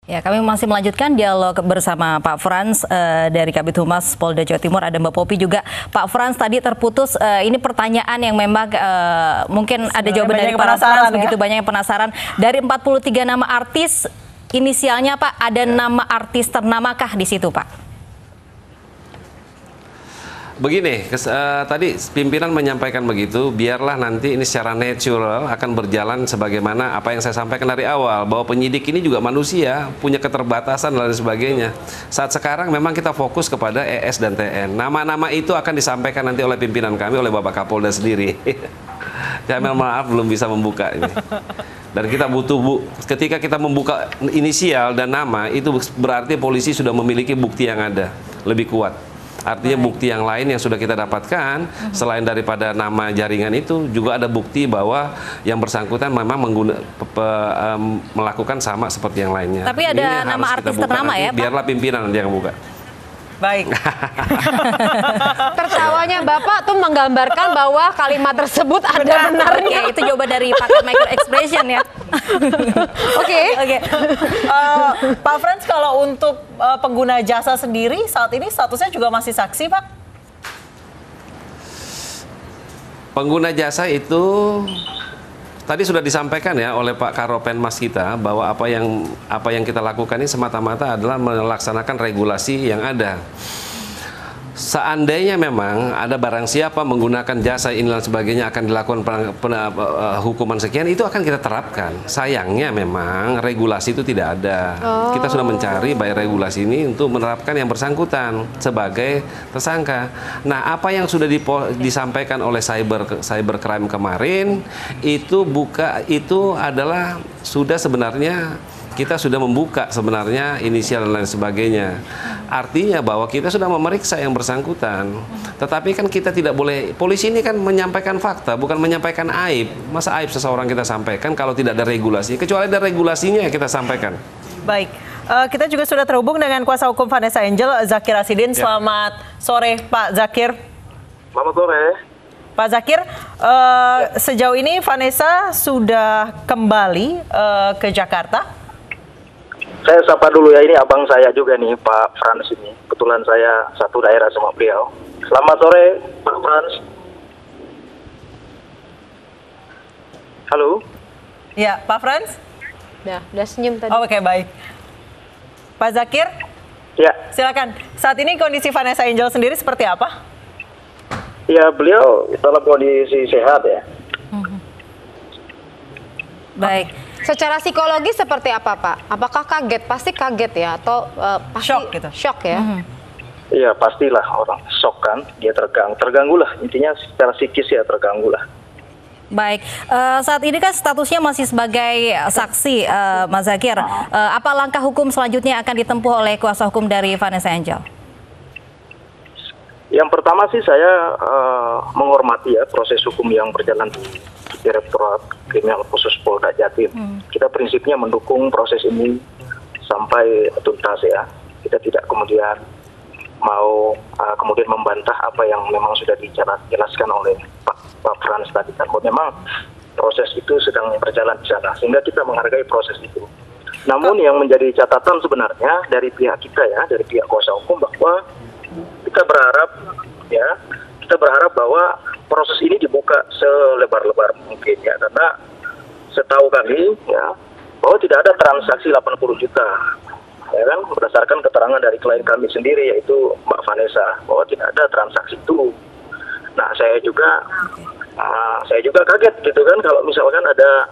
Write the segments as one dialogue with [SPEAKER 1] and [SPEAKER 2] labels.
[SPEAKER 1] Ya, kami masih melanjutkan dialog bersama Pak Frans dari Kabid Humas Polda Jawa Timur. Ada Mbak Popi juga. Pak Frans, tadi terputus. Ini pertanyaan yang memang mungkin ada jawaban dari para Frans, begitu banyak yang penasaran. Dari 43 nama artis, inisialnya Pak, ada nama artis ternamakah di situ, Pak?
[SPEAKER 2] Begini, tadi pimpinan menyampaikan begitu, biarlah nanti ini secara natural akan berjalan sebagaimana apa yang saya sampaikan dari awal, bahwa penyidik ini juga manusia, punya keterbatasan dan lain sebagainya. Saat sekarang memang kita fokus kepada ES dan TN. Nama-nama itu akan disampaikan nanti oleh pimpinan kami, oleh Bapak Kapolda sendiri. Ya, maaf belum bisa membuka ini. Dan kita butuh, ketika kita membuka inisial dan nama, itu berarti polisi sudah memiliki bukti yang ada, lebih kuat. Artinya bukti yang lain yang sudah kita dapatkan, selain daripada nama jaringan itu, juga ada bukti bahwa yang bersangkutan memang melakukan sama seperti yang lainnya.
[SPEAKER 1] Tapi ada nama artis ternama ya, Pak?
[SPEAKER 2] Biarlah pimpinan yang buka.
[SPEAKER 3] Baik.
[SPEAKER 4] Tertawanya Bapak tuh menggambarkan bahwa kalimat tersebut ada benarnya.
[SPEAKER 1] Itu jawaban dari pakar micro expression ya.
[SPEAKER 3] Oke. Pak Frans, kalau untuk pengguna jasa sendiri saat ini statusnya juga masih saksi, Pak?
[SPEAKER 2] Pengguna jasa itu tadi sudah disampaikan ya oleh Pak Karopenmas kita, bahwa apa yang kita lakukan ini semata-mata adalah melaksanakan regulasi yang ada. Seandainya memang ada barang siapa menggunakan jasa ini dan sebagainya akan dilakukan hukuman sekian, itu akan kita terapkan. Sayangnya memang regulasi itu tidak ada. Kita sudah mencari baik regulasi ini untuk menerapkan yang bersangkutan sebagai tersangka. Nah, apa yang sudah disampaikan oleh cybercrime kemarin itu adalah sudah sebenarnya kita sudah membuka sebenarnya inisial dan lain sebagainya. Artinya bahwa kita sudah memeriksa yang bersangkutan. Tetapi kan kita tidak boleh, polisi ini kan menyampaikan fakta, bukan menyampaikan aib. Masa aib seseorang kita sampaikan kalau tidak ada regulasi? Kecuali ada regulasinya yang kita sampaikan.
[SPEAKER 3] Baik, kita juga sudah terhubung dengan kuasa hukum Vanessa Angel, Zakir Asidin. Selamat sore, Pak Zakir.
[SPEAKER 5] Selamat sore.
[SPEAKER 3] Pak Zakir, sejauh ini Vanessa sudah kembali ke Jakarta?
[SPEAKER 5] Saya sapa dulu ya, ini abang saya juga nih, Pak Frans ini. Kebetulan saya satu daerah sama beliau. Selamat sore, Pak Frans. Halo?
[SPEAKER 3] Ya, Pak Frans?
[SPEAKER 4] Udah senyum tadi.
[SPEAKER 3] Oke, baik. Pak Zakir?
[SPEAKER 5] Ya.
[SPEAKER 3] Silakan. Saat ini kondisi Vanessa Angel sendiri seperti apa?
[SPEAKER 5] Ya, beliau dalam kondisi sehat ya.
[SPEAKER 1] Baik.
[SPEAKER 4] Secara psikologis seperti apa, Pak? Apakah kaget? Pasti kaget ya, atau pasti
[SPEAKER 3] shock gitu?
[SPEAKER 4] Shock ya?
[SPEAKER 5] Iya, pastilah orang shock kan, dia terganggu lah. Intinya secara psikis ya terganggu lah.
[SPEAKER 1] Baik, saat ini kan statusnya masih sebagai saksi, Mas Zakir. Apa langkah hukum selanjutnya akan ditempuh oleh kuasa hukum dari Vanessa Angel?
[SPEAKER 5] Yang pertama sih saya menghormati ya proses hukum yang berjalan di Direktorat Kriminal Khusus Polda Jatim. Kita prinsipnya mendukung proses ini sampai tuntas ya. Kita tidak kemudian mau kemudian membantah apa yang memang sudah dijelaskan oleh Pak Frans tadi. Kalau memang proses itu sedang berjalan di sana, sehingga kita menghargai proses itu. Namun yang menjadi catatan sebenarnya dari pihak kita ya, dari pihak kuasa hukum, bahwa kita berharap bahwa proses ini dibuka selebar-lebar mungkin ya, karena setahu kami ya bahwa tidak ada transaksi 80 juta ya kan, berdasarkan keterangan dari klien kami sendiri yaitu Mbak Vanessa, bahwa tidak ada transaksi itu. Nah, saya juga kaget gitu kan kalau misalkan ada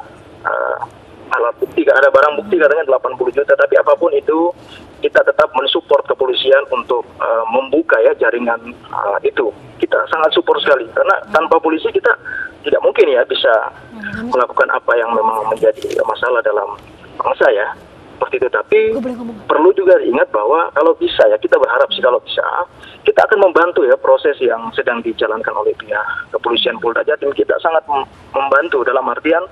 [SPEAKER 5] alat bukti, ada barang bukti katanya 80 juta, tapi apapun itu kita tetap mensupport kepolisian untuk membuka ya jaringan itu. Kita sangat support sekali, karena tanpa polisi kita tidak mungkin ya bisa melakukan apa yang memang menjadi masalah dalam bangsa ya. Seperti itu, tapi perlu juga diingat bahwa kalau bisa ya, kita berharap sih kalau bisa kita akan membantu ya proses yang sedang dijalankan oleh pihak kepolisian Polda Jatim. Kita sangat membantu dalam artian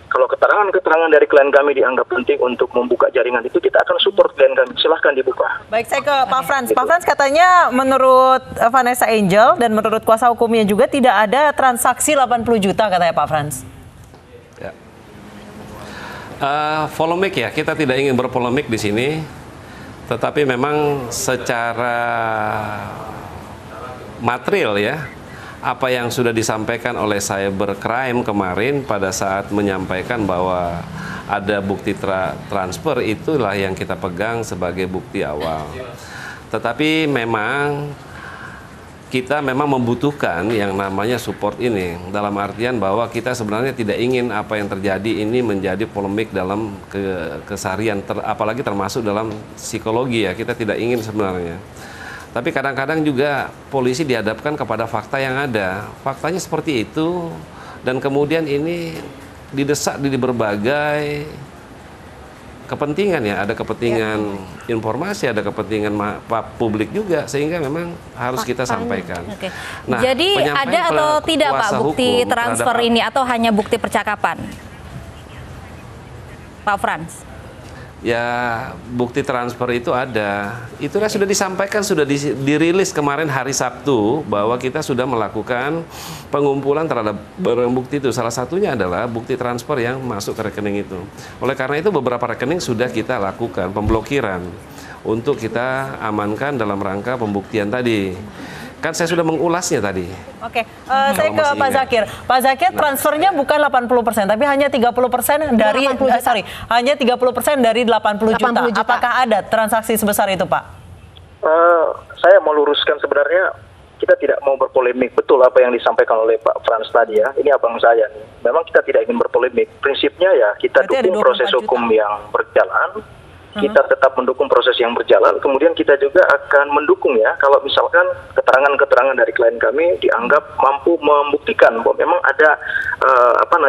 [SPEAKER 5] kalau keterangan-keterangan dari klien kami dianggap penting untuk membuka jaringan itu, kita akan support klien kami. Silahkan dibuka.
[SPEAKER 3] Baik, saya ke Pak Frans. Pak Frans, katanya menurut Vanessa Angel dan menurut kuasa hukumnya juga tidak ada transaksi 80 juta katanya Pak Frans.
[SPEAKER 2] Ya. Polemik ya, kita tidak ingin berpolemik di sini, tetapi memang secara material ya, apa yang sudah disampaikan oleh cybercrime kemarin pada saat menyampaikan bahwa ada bukti transfer, itulah yang kita pegang sebagai bukti awal. Tetapi memang kita memang membutuhkan yang namanya support ini, dalam artian bahwa kita sebenarnya tidak ingin apa yang terjadi ini menjadi polemik dalam keseharian, apalagi termasuk dalam psikologi ya, kita tidak ingin sebenarnya. Tapi kadang-kadang juga polisi dihadapkan kepada fakta yang ada, faktanya seperti itu, dan kemudian ini didesak di berbagai kepentingan ya, ada kepentingan informasi, ada kepentingan publik juga, sehingga memang harus kita sampaikan.
[SPEAKER 1] Oke.
[SPEAKER 2] Nah,
[SPEAKER 1] jadi ada atau tidak Pak bukti transfer ini, atau hanya bukti percakapan, Pak Frans?
[SPEAKER 2] Ya, bukti transfer itu ada. Itulah sudah disampaikan, sudah dirilis kemarin hari Sabtu, bahwa kita sudah melakukan pengumpulan terhadap barang bukti itu. Salah satunya adalah bukti transfer yang masuk ke rekening itu. Oleh karena itu beberapa rekening sudah kita lakukan pemblokiran untuk kita amankan dalam rangka pembuktian tadi. Kan saya sudah mengulasnya tadi.
[SPEAKER 3] Oke, saya ke Pak Zakir. Pak Zakir, transfernya bukan 80%, tapi hanya 30% dari hanya 30% dari 80 juta. Apakah ada transaksi sebesar itu, Pak?
[SPEAKER 5] Saya mau luruskan, sebenarnya kita tidak mau berpolemik. Betul apa yang disampaikan oleh Pak Frans tadi ya. Ini abang saya nih. Memang kita tidak ingin berpolemik. Prinsipnya ya kita dukung proses hukum yang berjalan. Kita tetap mendukung proses yang berjalan, kemudian kita juga akan mendukung ya kalau misalkan keterangan-keterangan dari klien kami dianggap mampu membuktikan bahwa memang ada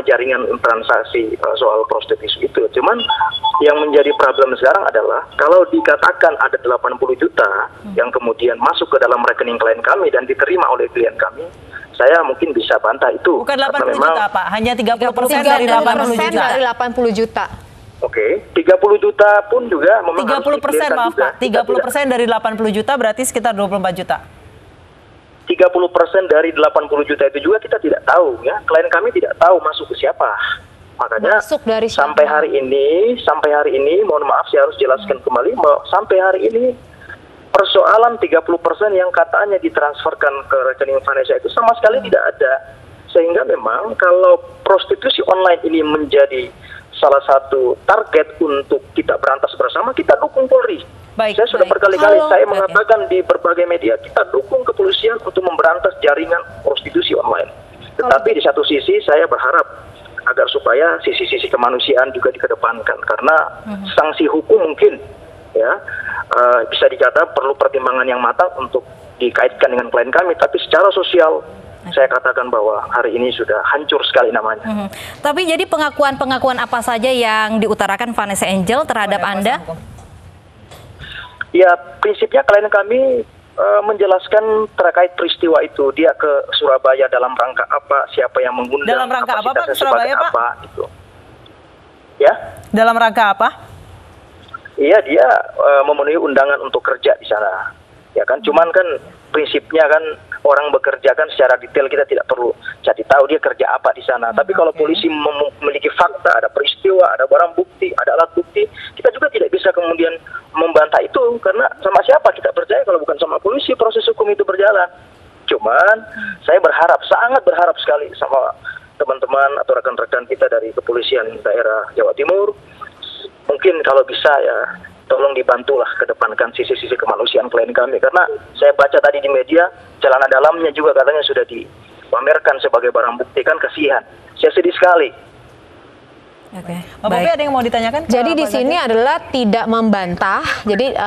[SPEAKER 5] jaringan transaksi soal prostitusi itu. Cuman yang menjadi problem sekarang adalah kalau dikatakan ada 80 juta yang kemudian masuk ke dalam rekening klien kami dan diterima oleh klien kami, saya mungkin bisa bantah itu.
[SPEAKER 3] Bukan 80 juta, Pak, hanya 30% dari 80 juta.
[SPEAKER 4] Dari 80 juta.
[SPEAKER 5] Oke, 30 juta pun juga memang
[SPEAKER 3] 30%, maaf Pak, 30% dari 80 juta berarti sekitar 24 juta.
[SPEAKER 5] 30% dari 80 juta itu juga kita tidak tahu ya, klien kami tidak tahu masuk ke siapa. Makanya sampai hari ini, mohon maaf saya harus jelaskan kembali, sampai hari ini persoalan 30% yang katanya ditransferkan ke rekening Vanessa itu sama sekali tidak ada. Sehingga memang kalau prostitusi online ini menjadi salah satu target untuk kita berantas bersama, kita dukung Polri. Saya sudah berkali-kali saya mengatakan di berbagai media, kita dukung kepolisian untuk memberantas jaringan prostitusi online. Tetapi di satu sisi saya berharap agar supaya sisi-sisi kemanusiaan juga dikedepankan, karena sanksi hukum mungkin ya bisa dikatakan perlu pertimbangan yang matang untuk dikaitkan dengan klien kami, tapi secara sosial saya katakan bahwa hari ini sudah hancur sekali namanya.
[SPEAKER 1] Tapi jadi pengakuan-pengakuan apa saja yang diutarakan Vanessa Angel terhadap Anda?
[SPEAKER 5] Ya, prinsipnya klien kami menjelaskan terkait peristiwa itu. Dia ke Surabaya dalam rangka apa, siapa yang mengundang,
[SPEAKER 3] dalam rangka apa, Pak, ke Surabaya, Pak?
[SPEAKER 5] Apa, gitu. Ya?
[SPEAKER 3] Dalam rangka apa?
[SPEAKER 5] Iya, dia memenuhi undangan untuk kerja di sana. Ya kan, cuman kan prinsipnya kan orang bekerja kan secara detail kita tidak perlu jadi tahu dia kerja apa di sana. Tapi kalau polisi memiliki fakta, ada peristiwa, ada barang bukti, ada alat bukti, kita juga tidak bisa kemudian membantah itu, karena sama siapa kita percaya kalau bukan sama polisi proses hukum itu berjalan. Cuman saya berharap, sangat berharap sekali sama teman-teman atau rekan-rekan kita dari kepolisian daerah Jawa Timur, mungkin kalau bisa ya tolong dibantulah kedepankan sisi-sisi kemanusiaan klien kami, karena saya baca tadi di media celana dalamnya juga katanya sudah dipamerkan sebagai barang bukti, kan kasihan. Saya sedih sekali.
[SPEAKER 3] Oke, Pak Popi ada yang mau ditanyakan?
[SPEAKER 4] Jadi di sini adalah tidak membantah. Jadi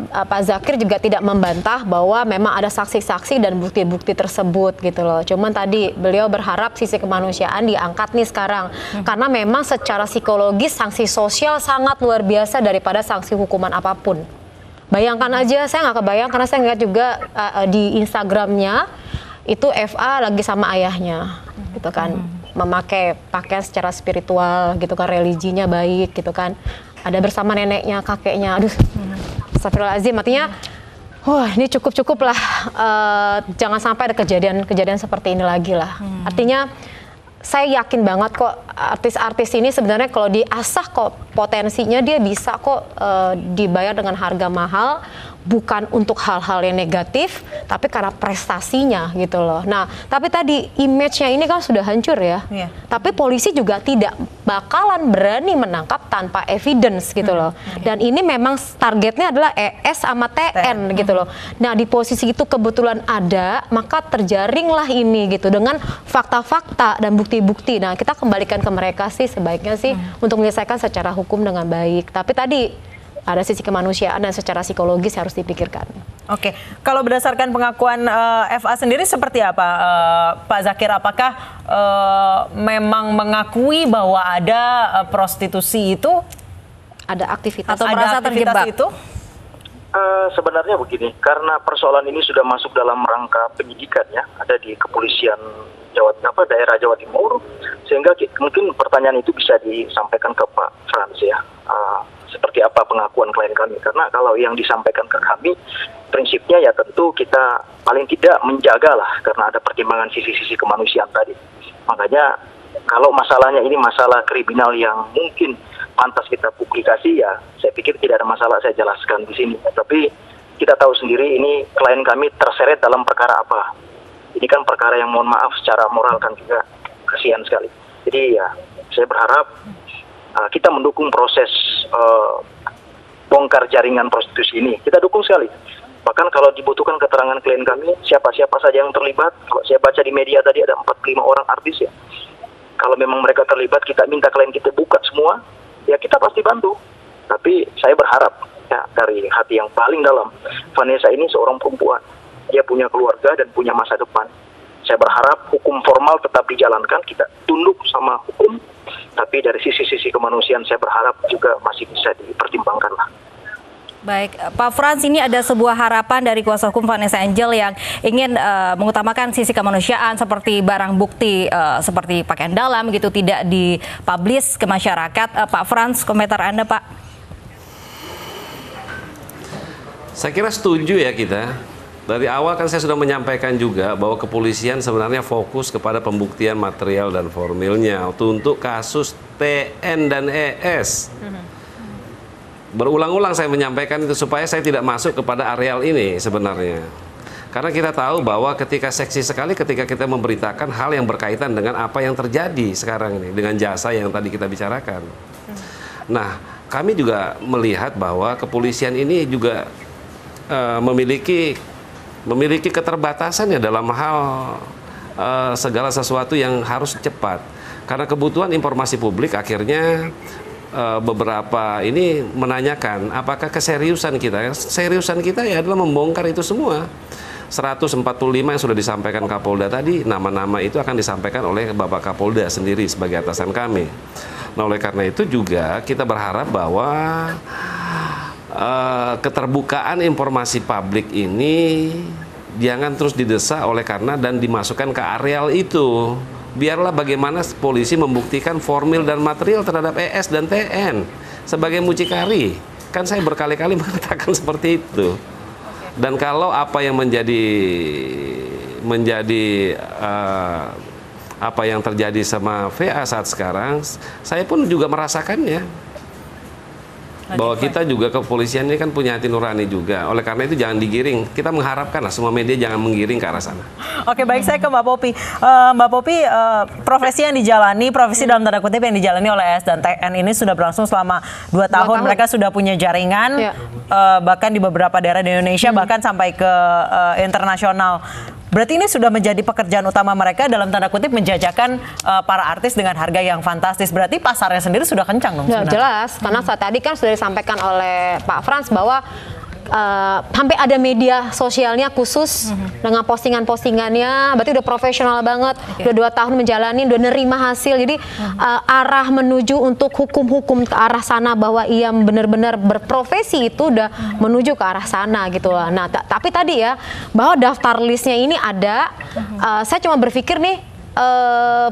[SPEAKER 4] Pak Zakir juga tidak membantah bahwa memang ada saksi-saksi dan bukti-bukti tersebut gitu loh. Cuman tadi beliau berharap sisi kemanusiaan diangkat nih sekarang, karena memang secara psikologis sanksi sosial sangat luar biasa daripada sanksi hukuman apapun. Bayangkan aja, saya nggak kebayang karena saya ngeliat juga di Instagramnya itu FA lagi sama ayahnya, gitu kan. Memakai pakaian secara spiritual gitu kan, religinya baik gitu kan, ada bersama neneknya, kakeknya, aduh, astagfirullahaladzim, artinya wah ini cukup lah, jangan sampai ada kejadian seperti ini lagi lah. Artinya saya yakin banget kok artis-artis ini sebenarnya kalau diasah kok potensinya dia bisa kok dibayar dengan harga mahal, bukan untuk hal-hal yang negatif, tapi karena prestasinya gitu loh. Nah, tapi tadi image-nya ini kan sudah hancur ya. Tapi polisi juga tidak bakalan berani menangkap tanpa evidence gitu loh. Dan ini memang targetnya adalah ES sama TN gitu loh. Nah, di posisi itu kebetulan ada, maka terjaringlah ini gitu dengan fakta-fakta dan bukti-bukti. Nah, kita kembalikan ke mereka sih sebaiknya sih untuk menyelesaikan secara hukum dengan baik. Tapi tadi ada sisi kemanusiaan dan secara psikologis harus dipikirkan.
[SPEAKER 3] Oke, kalau berdasarkan pengakuan FA sendiri seperti apa, Pak Zakir? Apakah memang mengakui bahwa ada prostitusi itu?
[SPEAKER 4] Ada aktivitas
[SPEAKER 1] atau merasa terjebak
[SPEAKER 3] itu?
[SPEAKER 5] Sebenarnya begini, karena persoalan ini sudah masuk dalam rangka penyidikan ya, ada di kepolisian daerah Jawa Timur, sehingga mungkin pertanyaan itu bisa disampaikan ke Pak Frans ya. Seperti apa pengakuan klien kami, karena kalau yang disampaikan ke kami prinsipnya ya tentu kita paling tidak menjaga lah, karena ada pertimbangan sisi-sisi kemanusiaan tadi. Makanya kalau masalahnya ini masalah kriminal yang mungkin pantas kita publikasi ya, saya pikir tidak ada masalah saya jelaskan di sini. Tapi kita tahu sendiri ini klien kami terseret dalam perkara apa. Ini kan perkara yang mohon maaf secara moral kan juga kasihan sekali. Jadi ya saya berharap kita mendukung proses bongkar jaringan prostitusi ini. Kita dukung sekali. Bahkan kalau dibutuhkan keterangan klien kami, siapa-siapa saja yang terlibat. Kalau saya baca di media tadi ada 45 orang artis ya. Kalau memang mereka terlibat, kita minta klien kita buka semua, ya kita pasti bantu. Tapi saya berharap ya dari hati yang paling dalam, Vanessa ini seorang perempuan. Dia punya keluarga dan punya masa depan. Saya berharap hukum formal tetap dijalankan, kita tunduk sama hukum. Tapi dari sisi-sisi kemanusiaan saya berharap juga masih bisa dipertimbangkan lah.
[SPEAKER 1] Baik, Pak Frans, ini ada sebuah harapan dari kuasa hukum Vanessa Angel yang ingin mengutamakan sisi kemanusiaan seperti barang bukti seperti pakaian dalam gitu tidak dipublish ke masyarakat. Pak Frans, komentar Anda, Pak?
[SPEAKER 2] Saya kira setuju ya kita. Dari awal kan saya sudah menyampaikan juga bahwa kepolisian sebenarnya fokus kepada pembuktian material dan formilnya untuk kasus TN dan ES. Berulang-ulang saya menyampaikan itu supaya saya tidak masuk kepada areal ini sebenarnya. Karena kita tahu bahwa ketika seksi sekali ketika kita memberitakan hal yang berkaitan dengan apa yang terjadi sekarang ini, dengan jasa yang tadi kita bicarakan. Nah, kami juga melihat bahwa kepolisian ini juga memiliki keterbatasan ya dalam hal segala sesuatu yang harus cepat. Karena kebutuhan informasi publik akhirnya beberapa ini menanyakan apakah keseriusan kita. Seriusan kita ya adalah membongkar itu semua. 145 yang sudah disampaikan Kapolda tadi, nama-nama itu akan disampaikan oleh Bapak Kapolda sendiri sebagai atasan kami. Nah, oleh karena itu juga kita berharap bahwa keterbukaan informasi publik ini jangan terus didesak oleh karena dan dimasukkan ke areal itu. Biarlah bagaimana polisi membuktikan formil dan material terhadap ES dan TN sebagai mucikari. Kan saya berkali-kali mengatakan seperti itu. Dan kalau apa yang menjadi apa yang terjadi sama VA saat sekarang, saya pun juga merasakannya. Bahwa kita juga kepolisian ini kan punya hati nurani juga. Oleh karena itu jangan digiring. Kita mengharapkan lah semua media jangan menggiring ke arah sana.
[SPEAKER 3] Oke, baik, saya ke Mbak Popi. Mbak Popi, profesi yang dijalani, profesi dalam tanda kutip yang dijalani oleh ES dan TN ini sudah berlangsung selama 2 tahun. Mereka sudah punya jaringan, bahkan di beberapa daerah di Indonesia, bahkan sampai ke internasional. Berarti ini sudah menjadi pekerjaan utama mereka dalam tanda kutip menjajakan para artis dengan harga yang fantastis. Berarti pasarnya sendiri sudah kencang dong sebenarnya.
[SPEAKER 4] Jelas, karena saat tadi kan sudah disampaikan oleh Pak Frans bahwa sampai ada media sosialnya khusus dengan postingan-postingannya, berarti udah profesional banget, udah 2 tahun menjalani, udah nerima hasil. Jadi arah menuju untuk hukum-hukum ke arah sana bahwa ia benar-benar berprofesi itu udah menuju ke arah sana gitu lah. Nah, tapi tadi ya bahwa daftar listnya ini ada, saya cuma berpikir nih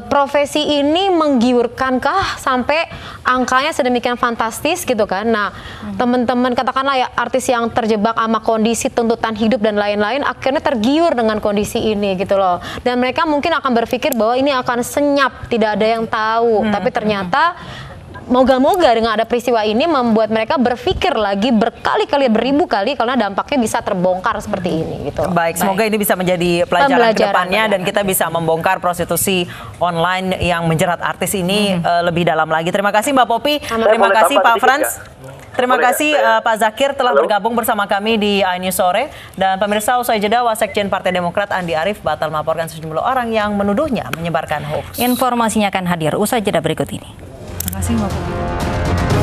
[SPEAKER 4] profesi ini menggiurkankah sampai angkanya sedemikian fantastis gitu kan? Nah, teman-teman katakanlah ya artis yang terjebak sama kondisi tuntutan hidup dan lain-lain akhirnya tergiur dengan kondisi ini gitu loh. Dan mereka mungkin akan berpikir bahwa ini akan senyap, tidak ada yang tahu. Tapi ternyata moga-moga dengan ada peristiwa ini membuat mereka berpikir lagi berkali-kali, beribu kali karena dampaknya bisa terbongkar seperti ini gitu.
[SPEAKER 3] Baik, semoga ini bisa menjadi pelajaran ke depannya dan kita bisa membongkar prostitusi online yang menjerat artis ini lebih dalam lagi. Terima kasih Mbak Popi, terima kasih Pak Frans. Terima kasih Pak Zakir telah bergabung bersama kami di iNews Sore. Dan pemirsa, usai jeda Wasekjen Partai Demokrat Andi Arief batal melaporkan sejumlah orang yang menuduhnya menyebarkan hoax.
[SPEAKER 1] Informasinya akan hadir usai jeda berikut ini.
[SPEAKER 3] Terima kasih Mbak Popi.